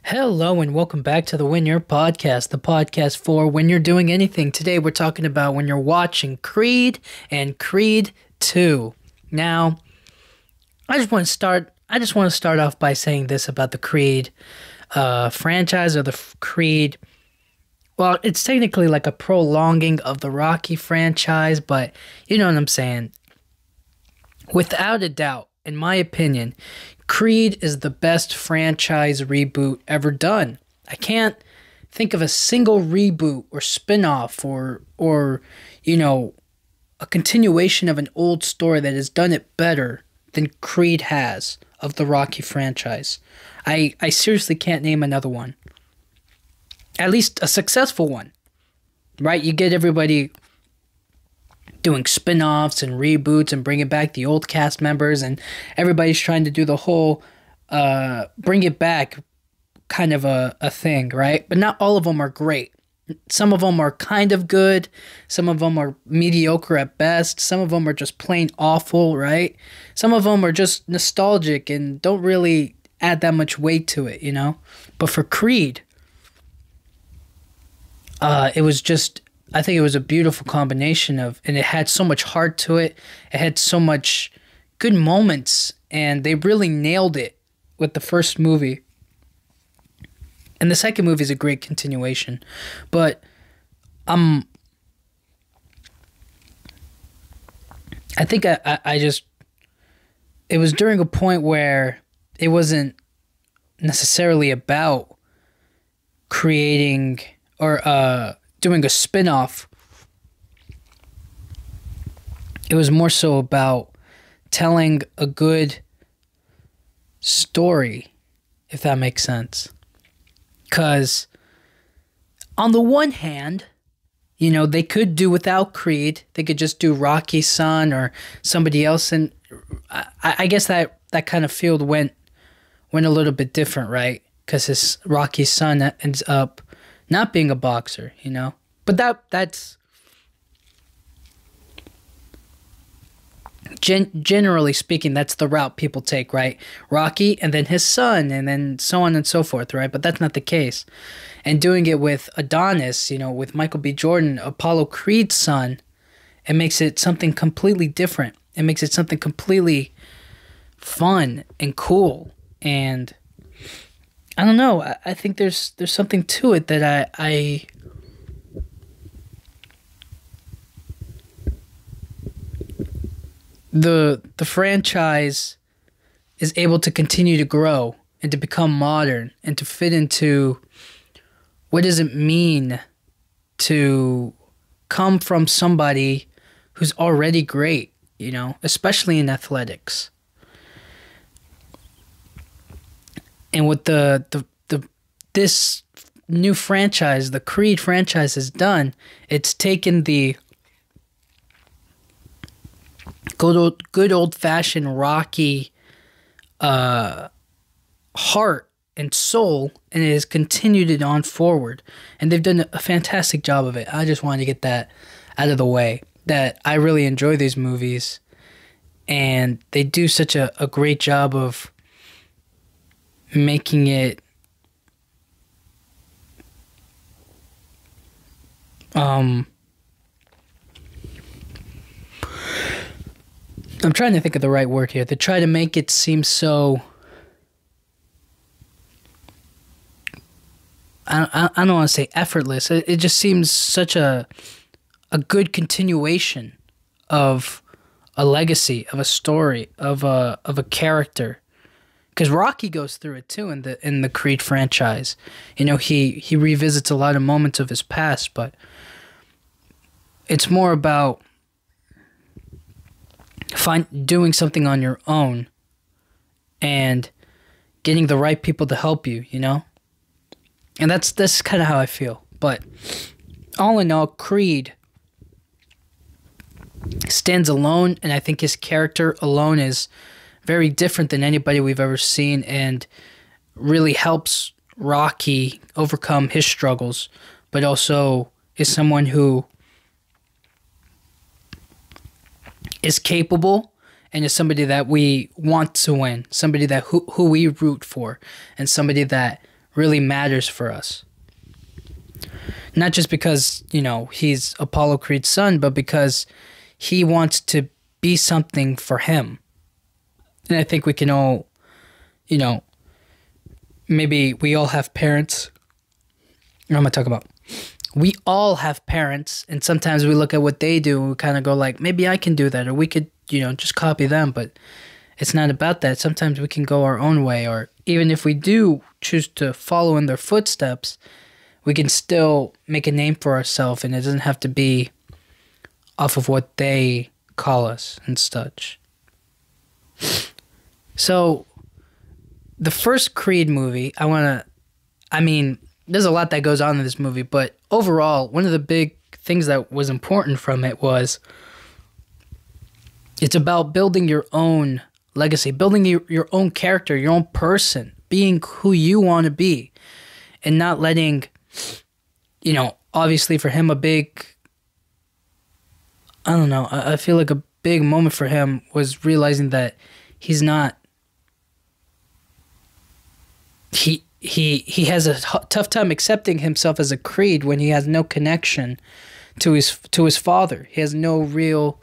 Hello and welcome back to the When You're podcast, the podcast for when you're doing anything. Today we're talking about when you're watching Creed and Creed 2. Now, I just want to start off by saying this about the Creed franchise or the Creed. Well, it's technically like a prolonging of the Rocky franchise, but you know what I'm saying. Without a doubt, in my opinion, Creed is the best franchise reboot ever done. I can't think of a single reboot or spin-off or a continuation of an old story that has done it better than Creed has of the Rocky franchise. I seriously can't name another one. At least a successful one. Right? You get everybody doing spin-offs and reboots and bringing back the old cast members, and everybody's trying to do the whole bring it back kind of a thing, right? But not all of them are great. Some of them are kind of good. Some of them are mediocre at best. Some of them are just plain awful, right? Some of them are just nostalgic and don't really add that much weight to it, you know? But for Creed, it was just, I think it was a beautiful combination of, and it had so much heart to it. It had so much good moments, and they really nailed it with the first movie. And the second movie is a great continuation. But I think I just, it was during a point where it wasn't necessarily about creating or doing a spin-off. It was more so about telling a good story, if that makes sense. Because on the one hand, you know, they could do without Creed. They could just do Rocky's son or somebody else, and I guess that kind of field went a little bit different, right? Because Rocky's son ends up not being a boxer, you know? But that's generally speaking, that's the route people take, right? Rocky and then his son and then so on and so forth, right? But that's not the case. And doing it with Adonis, you know, with Michael B. Jordan, Apollo Creed's son, it makes it something completely different. It makes it something completely fun and cool. And I don't know. I think there's something to it that the franchise is able to continue to grow and to become modern and to fit into what does it mean to come from somebody who's already great, you know, especially in athletics. And what this new franchise, the Creed franchise, has done, it's taken the good old-fashioned Rocky heart and soul, and it has continued it on forward. And they've done a fantastic job of it. I just wanted to get that out of the way, that I really enjoy these movies, and they do such a great job of making it I'm trying to think of the right word here. They try to make it seem so, I don't want to say effortless. It just seems such a good continuation of a legacy, of a story, of a character. Because Rocky goes through it too in the Creed franchise. You know, he revisits a lot of moments of his past, but it's more about doing something on your own and getting the right people to help you, you know? And that's kind of how I feel. But all in all, Creed stands alone, and I think his character alone is very different than anybody we've ever seen, and really helps Rocky overcome his struggles, but also is someone who is capable and is somebody that we want to win, somebody that who we root for, and somebody that really matters for us. Not just because, he's Apollo Creed's son, but because he wants to be something for him. And I think we can all, maybe we all have parents. What am I talking about? We all have parents, and sometimes we look at what they do and we kind of go like, maybe I can do that, or we could, just copy them. But it's not about that. Sometimes we can go our own way, or even if we do choose to follow in their footsteps, we can still make a name for ourselves, and it doesn't have to be off of what they call us and such. So, the first Creed movie, there's a lot that goes on in this movie, but overall, one of the big things that was important from it was it's about building your own legacy, building your own character, your own person, being who you want to be, and not letting, obviously for him I feel like a big moment for him was realizing that he's not, he has a tough time accepting himself as a Creed when he has no connection to his father. He has no real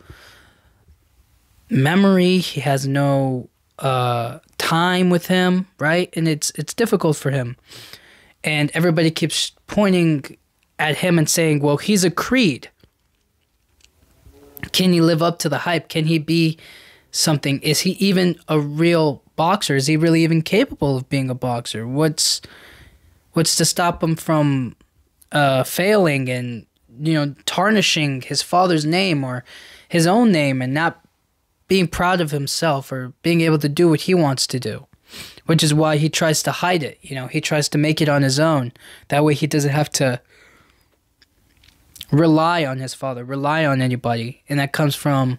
memory. He has no time with him, right? And it's difficult for him. And everybody keeps pointing at him and saying, well, he's a Creed. Can he live up to the hype? Can he be something? Is he even a real boxer? Is he really even capable of being a boxer? What's to stop him from failing and, tarnishing his father's name or his own name and not being proud of himself or being able to do what he wants to do? Which is why he tries to hide it. He tries to make it on his own. That way he doesn't have to rely on his father, rely on anybody. And that comes from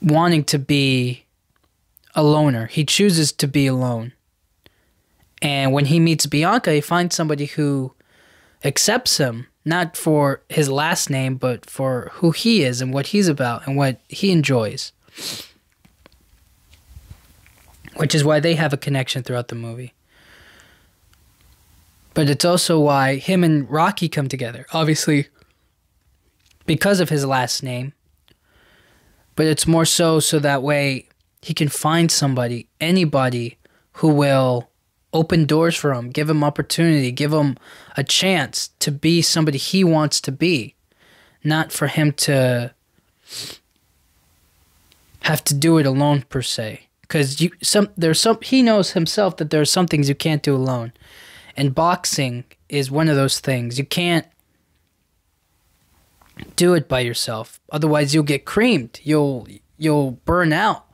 wanting to be a loner. He chooses to be alone. And when he meets Bianca, he finds somebody who accepts him, not for his last name, but for who he is and what he's about and what he enjoys. Which is why they have a connection throughout the movie. But it's also why him and Rocky come together. Obviously, because of his last name. But it's more so that way he can find somebody, anybody, who will open doors for him, give him opportunity, give him a chance to be somebody he wants to be. Not for him to have to do it alone, per se. Because he knows himself that there are some things you can't do alone. And boxing is one of those things. You can't do it by yourself. Otherwise, you'll get creamed. You'll burn out.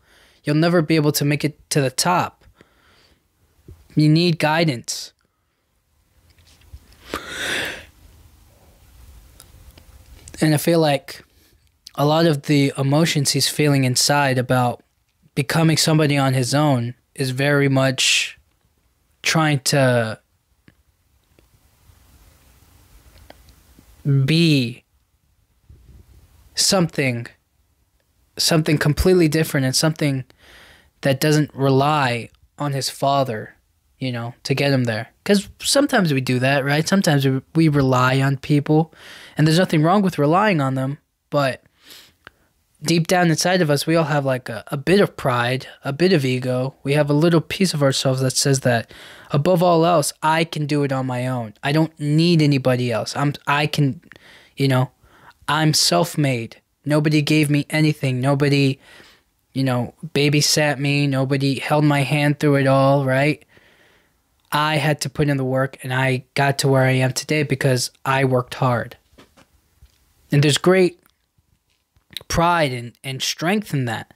You'll never be able to make it to the top. You need guidance. And I feel like a lot of the emotions he's feeling inside about becoming somebody on his own is very much trying to be something completely different and something that doesn't rely on his father, to get him there. Because sometimes we do that, right? Sometimes we rely on people, and there's nothing wrong with relying on them, but deep down inside of us, we all have like a bit of pride, a bit of ego. We have a little piece of ourselves that says that above all else, I can do it on my own. I don't need anybody else. I'm self-made. Nobody gave me anything. Nobody, babysat me. Nobody held my hand through it all, right? I had to put in the work, and I got to where I am today because I worked hard. And there's great pride and strength in that.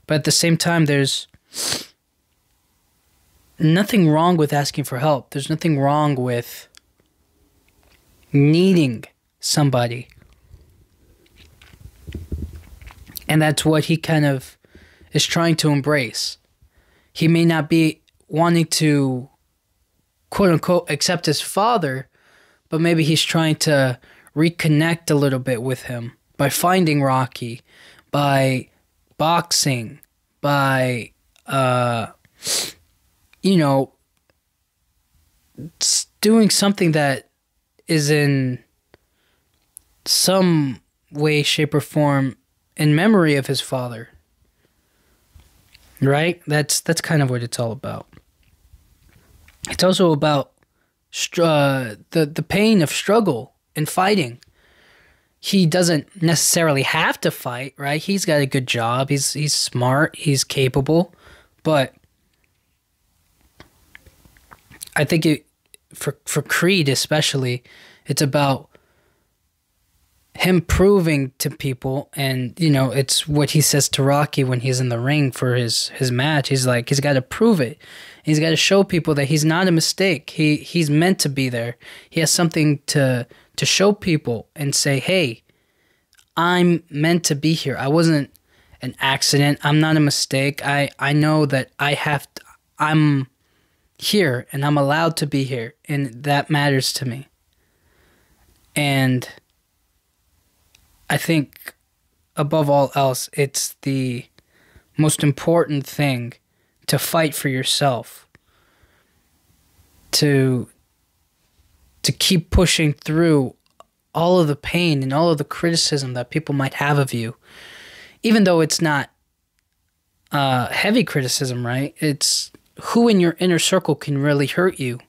But at the same time, there's nothing wrong with asking for help. There's nothing wrong with needing somebody. And that's what he kind of is trying to embrace. He may not be wanting to, quote unquote, accept his father, but maybe he's trying to reconnect a little bit with him by finding Rocky, by boxing, by, doing something that is in some way, shape, or form in memory of his father. Right? That's kind of what it's all about. It's also about the pain of struggle and fighting. He doesn't necessarily have to fight, right? He's got a good job. He's smart. He's capable. But I think for Creed especially, it's about him proving to people, and it's what he says to Rocky when he's in the ring for his match. He's like, he's got to prove it. He's got to show people that he's not a mistake. He's meant to be there. He has something to show people and say, hey, I'm meant to be here. I wasn't an accident. I'm not a mistake. I know that I'm here and I'm allowed to be here, and that matters to me. And I think above all else, it's the most important thing to fight for yourself, to keep pushing through all of the pain and all of the criticism that people might have of you, even though it's not heavy criticism, right? It's who in your inner circle can really hurt you.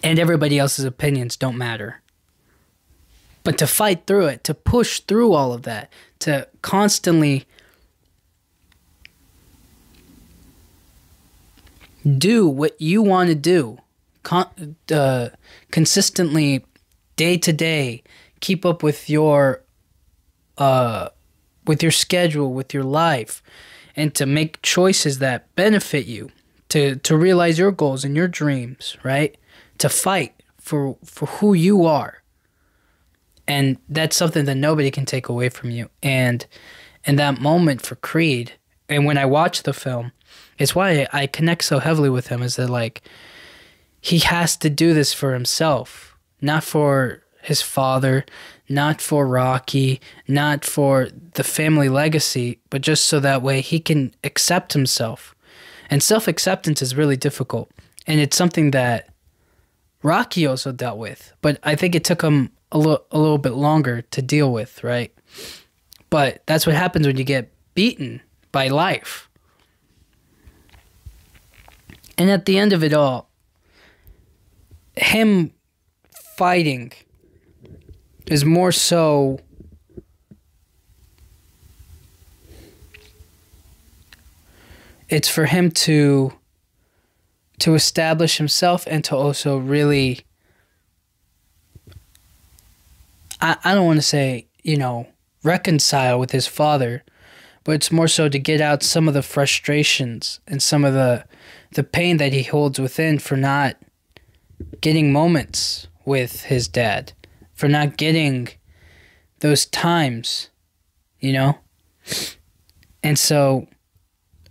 And everybody else's opinions don't matter. But to fight through it, to push through all of that, to constantly do what you want to do, consistently, day to day, keep up with your schedule, with your life, and to make choices that benefit you, to realize your goals and your dreams, right? To fight for who you are. And that's something that nobody can take away from you. And in that moment for Creed, and when I watch the film, it's why I connect so heavily with him, is that like he has to do this for himself, not for his father, not for Rocky, not for the family legacy, but just so that way he can accept himself. And self-acceptance is really difficult. And it's something that Rocky also dealt with, but I think it took him a little bit longer to deal with, right? But that's what happens when you get beaten by life. And at the end of it all, him fighting is more so it's for him to establish himself and to also really, I don't want to say, reconcile with his father, but it's more so to get out some of the frustrations and some of the pain that he holds within for not getting moments with his dad, for not getting those times, And so,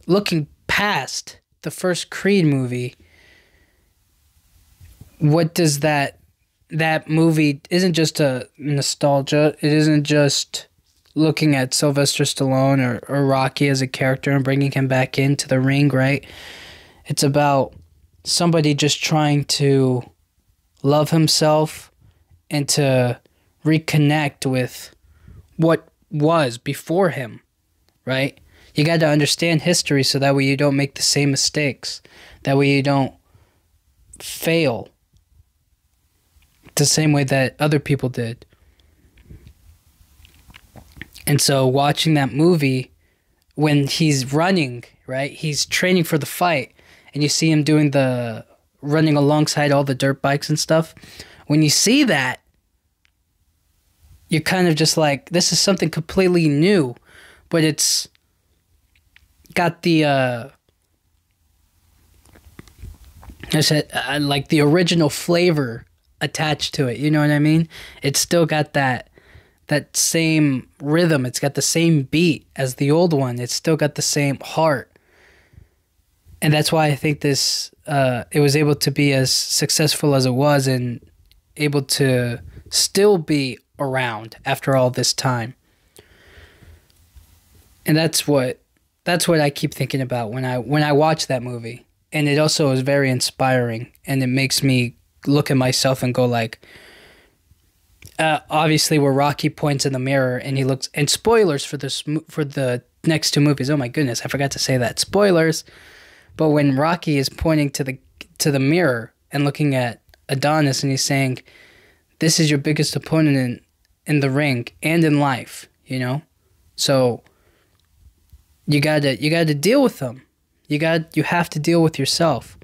looking past the first Creed movie, what does that movie isn't just a nostalgia. It isn't just looking at Sylvester Stallone or Rocky as a character and bringing him back into the ring, right? It's about somebody just trying to love himself and to reconnect with what was before him, right? You got to understand history so that way you don't make the same mistakes. That way you don't fail the same way that other people did. And so watching that movie, when he's running, right, he's training for the fight, and you see him doing the running alongside all the dirt bikes and stuff. When you see that, you're kind of just like, this is something completely new, but it's got the like the original flavor attached to it, you know what I mean? It's still got that same rhythm. It's got the same beat as the old one. It's still got the same heart. And that's why I think this it was able to be as successful as it was and able to still be around after all this time. And that's what I keep thinking about when I watch that movie. and it also is very inspiring, and it makes me look at myself and go like, obviously where Rocky points in the mirror and he looks, and spoilers for the next two movies. Oh my goodness, I forgot to say that. Spoilers. But when Rocky is pointing to the mirror and looking at Adonis and he's saying, this is your biggest opponent in the ring and in life, you know? So you gotta deal with them. You have to deal with yourself.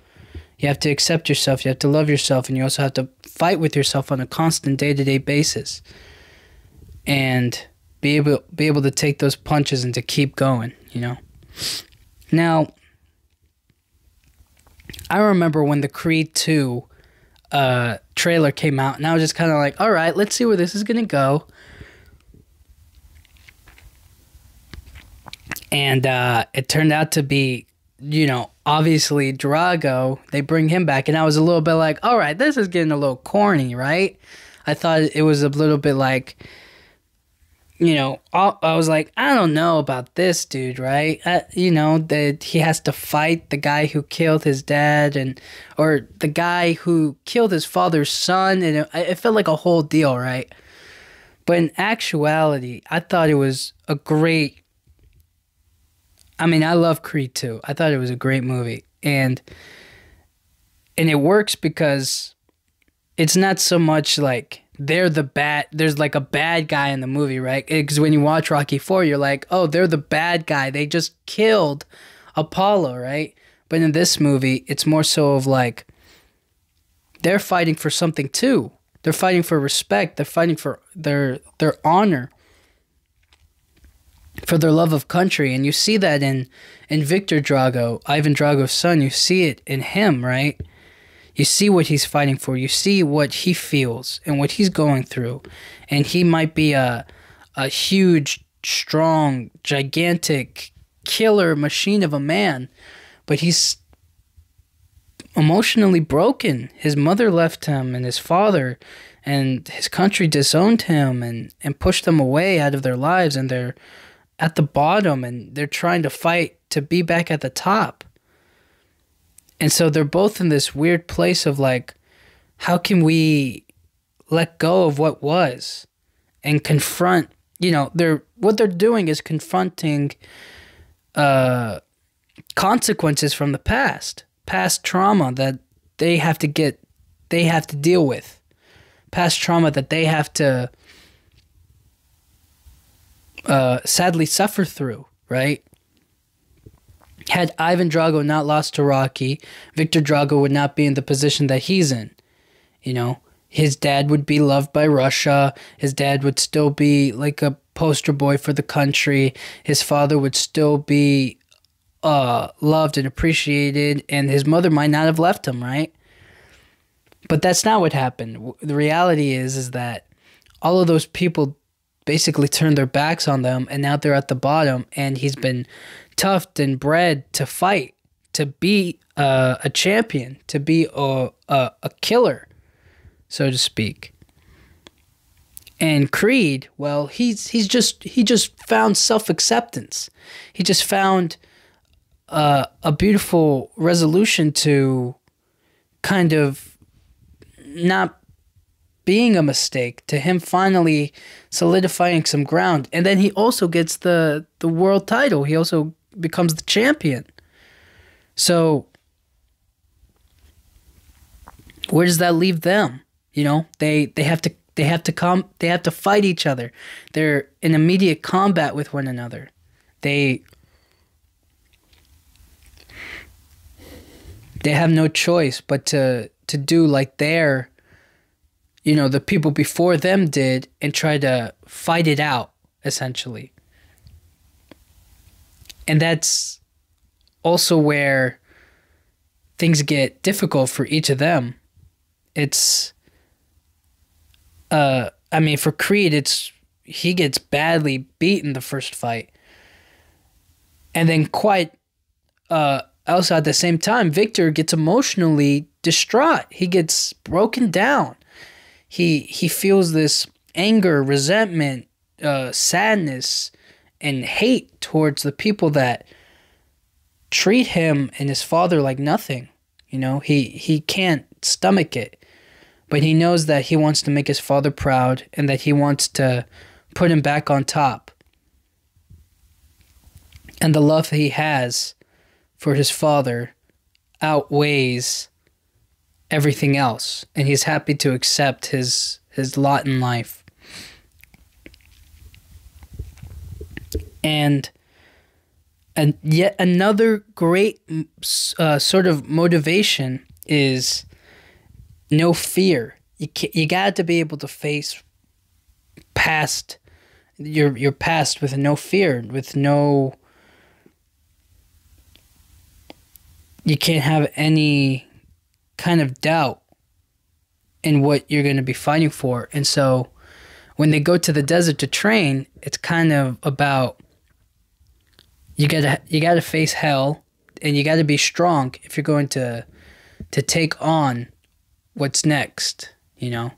You have to accept yourself. You have to love yourself, and you also have to fight with yourself on a constant day-to-day basis, and be able to take those punches and to keep going. You know. Now, I remember when the Creed 2 trailer came out, and I was just kind of like, all right, let's see where this is gonna go. And it turned out to be, you know, obviously Drago. They bring him back, and I was a little bit like, all right, this is getting a little corny, right? I thought it was a little bit like, you know, I was like, I don't know about this dude, right? You know, that he has to fight the guy who killed his dad, or the guy who killed his father's son, and it felt like a whole deal, right? But in actuality, I thought it was a great. I mean, I love Creed 2. I thought it was a great movie. And it works because it's not so much like there's like a bad guy in the movie, right? Because when you watch Rocky 4, you're like, oh, they're the bad guy. They just killed Apollo, right? But in this movie, it's more so of like, they're fighting for something too. They're fighting for respect. They're fighting for their honor, for their love of country. And you see that in Victor Drago, Ivan Drago's son. You see it in him, right? You see what he's fighting for. You see what he feels and what he's going through. And he might be a huge, strong, gigantic killer machine of a man, but he's emotionally broken. His mother left him, and his father and his country disowned him and pushed them away out of their lives, and they're at the bottom, and they're trying to fight to be back at the top. And so they're both in this weird place of like, how can we let go of what was and confront, you know, what they're doing is confronting consequences from the past trauma that they have to deal with, past trauma that they have to sadly suffer through, right? Had Ivan Drago not lost to Rocky, Victor Drago would not be in the position that he's in. You know, his dad would be loved by Russia. His dad would still be like a poster boy for the country. His father would still be loved and appreciated, and his mother might not have left him, right? But that's not what happened. The reality is that all of those people basically turned their backs on them, and now they're at the bottom, and he's been toughed and bred to fight, to be a champion, to be a killer, so to speak. And Creed, well, he just found self-acceptance. He just found a beautiful resolution to kind of not being a mistake, to him finally solidifying some ground. And then he also gets the world title. He also becomes the champion. So where does that leave them? You know, they have to fight each other. They're in immediate combat with one another. They have no choice but to do like the people before them did, and try to fight it out, essentially. And that's also where things get difficult for each of them. It's, for Creed, he gets badly beaten the first fight. And then also at the same time, Victor gets emotionally distraught. He gets broken down. He feels this anger, resentment, sadness, and hate towards the people that treat him and his father like nothing. You know, he can't stomach it. But he knows that he wants to make his father proud and that he wants to put him back on top. And the love he has for his father outweighs everything else. And he's happy to accept his lot in life. And yet another great sort of motivation is no fear. You got to be able to face past your past with no fear, with no. You can't have any kind of doubt in what you're going to be fighting for. And so when they go to the desert to train, it's kind of about you gotta face hell, and you gotta be strong if you're going to take on what's next, you know?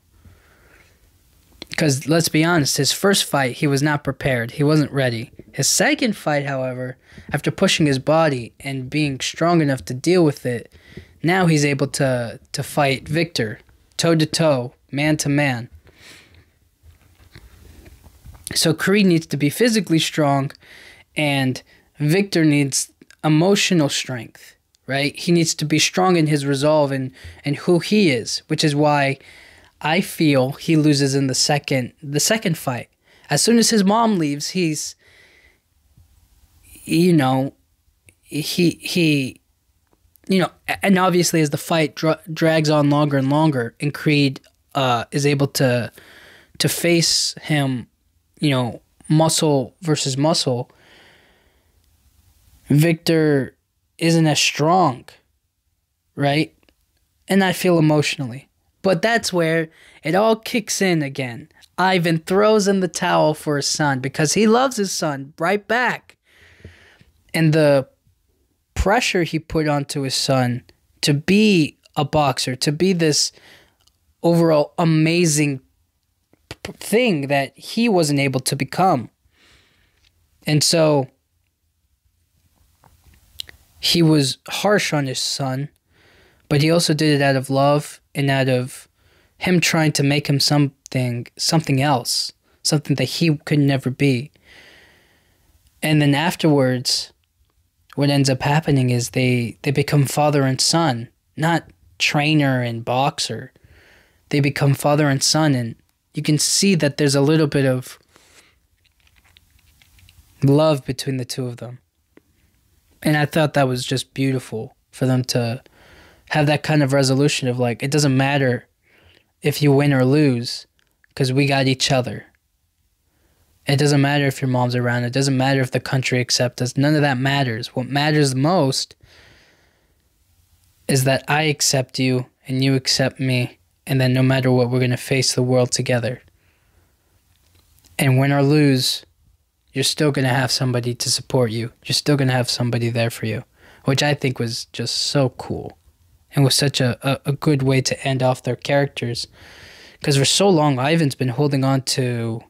Because let's be honest, his first fight, he was not prepared. He wasn't ready. His second fight, however, after pushing his body and being strong enough to deal with it, now he's able to fight Victor, toe-to-toe, man-to-man. So Creed needs to be physically strong, and Victor needs emotional strength, right? He needs to be strong in his resolve and who he is, which is why I feel he loses in the second fight. As soon as his mom leaves, he's, you know, he you know, and obviously as the fight drags on longer and longer, and Creed is able to face him, you know, muscle versus muscle, Victor isn't as strong, right? And I feel emotionally. But that's where it all kicks in again. Ivan throws in the towel for his son because he loves his son right back. And the pressure he put onto his son to be a boxer, to be this overall amazing thing that he wasn't able to become. And so he was harsh on his son, but he also did it out of love and out of him trying to make him something else, something that he could never be. And then afterwards, what ends up happening is they become father and son, not trainer and boxer. They become father and son, and you can see that there's a little bit of love between the two of them. And I thought that was just beautiful for them to have that kind of resolution of like, it doesn't matter if you win or lose because we got each other. It doesn't matter if your mom's around. It doesn't matter if the country accepts us. None of that matters. What matters most is that I accept you and you accept me, and then no matter what, we're going to face the world together. And win or lose, you're still going to have somebody to support you. You're still going to have somebody there for you, which I think was just so cool and was such a good way to end off their characters. Because for so long, Ivan's been holding on to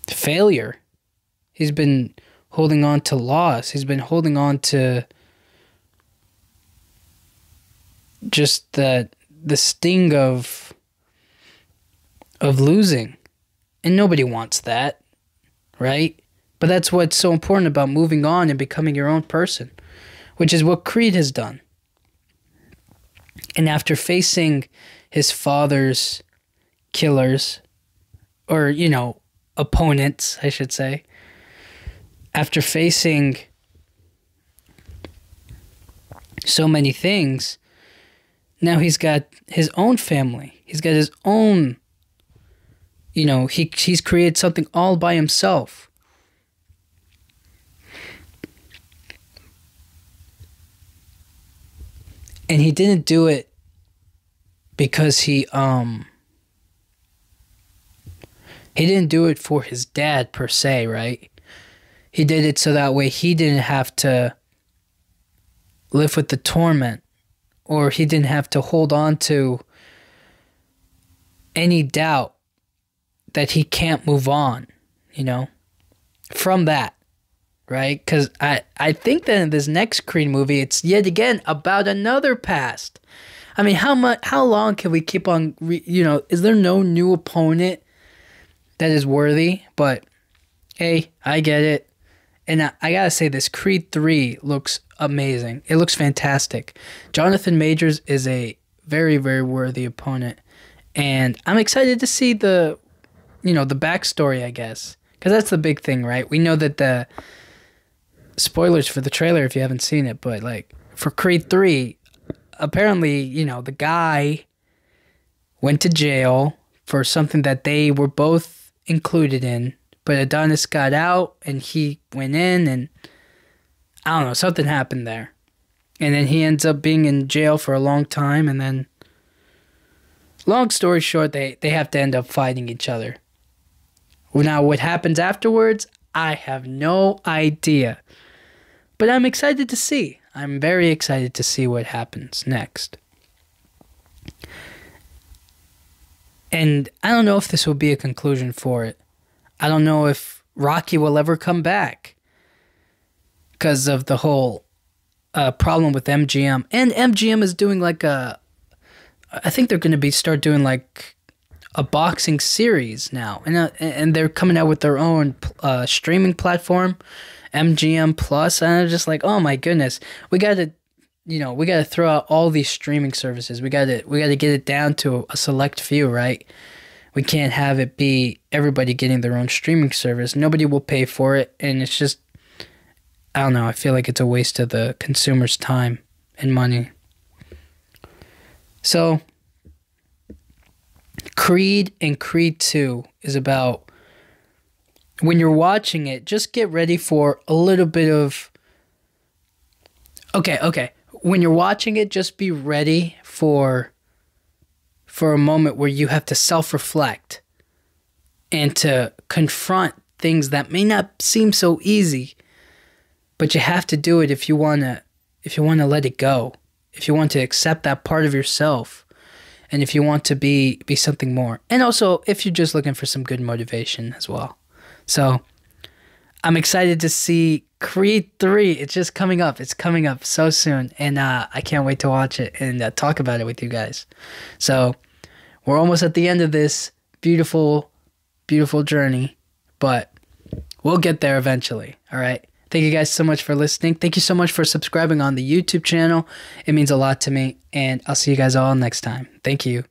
failure. He's been holding on to loss. He's been holding on to just the sting of losing. And nobody wants that, right? But that's what's so important about moving on and becoming your own person, which is what Creed has done. And after facing his father's killers, or, you know, opponents, I should say, after facing so many things, now he's got his own family. He's got his own, you know, he's created something all by himself. And he didn't do it because he didn't do it for his dad per se, right? He did it so that way he didn't have to live with the torment, or he didn't have to hold on to any doubt that he can't move on, you know, from that, right? Because I think that in this next Creed movie, it's yet again about another past. I mean, how long can we keep on, is there no new opponent that is worthy? But hey, I get it. And I gotta say, this Creed 3 looks amazing. It looks fantastic. Jonathan Majors is a very, very worthy opponent. And I'm excited to see the backstory, I guess. Because that's the big thing, right? We know that the spoilers for the trailer if you haven't seen it, but like for Creed 3, apparently, the guy went to jail for something that they were both included in, but Adonis got out and he went in, and I don't know, something happened there. And then he ends up being in jail for a long time, and then long story short, they have to end up fighting each other. Now, what happens afterwards, I have no idea. But I'm excited to see. I'm very excited to see what happens next. And I don't know if this will be a conclusion for it. I don't know if Rocky will ever come back because of the whole problem with MGM. And MGM is doing I think they're going to start doing like a boxing series now, and they're coming out with their own streaming platform, MGM Plus. And I'm just like, oh my goodness, we gotta throw out all these streaming services. We gotta get it down to a select few, right? We can't have it be everybody getting their own streaming service. Nobody will pay for it, and it's just, I don't know. I feel like it's a waste of the consumer's time and money. So, Creed and Creed 2 is about, when you're watching it, just get ready for a little bit of, okay. When you're watching it, just be ready for a moment where you have to self-reflect and to confront things that may not seem so easy, but you have to do it if you want to let it go, if you want to accept that part of yourself, and if you want to be something more. And also, if you're just looking for some good motivation as well. So, I'm excited to see Creed 3. It's just coming up. It's coming up so soon. And I can't wait to watch it and talk about it with you guys. So, we're almost at the end of this beautiful, beautiful journey. But we'll get there eventually. All right? Thank you guys so much for listening. Thank you so much for subscribing on the YouTube channel. It means a lot to me. And I'll see you guys all next time. Thank you.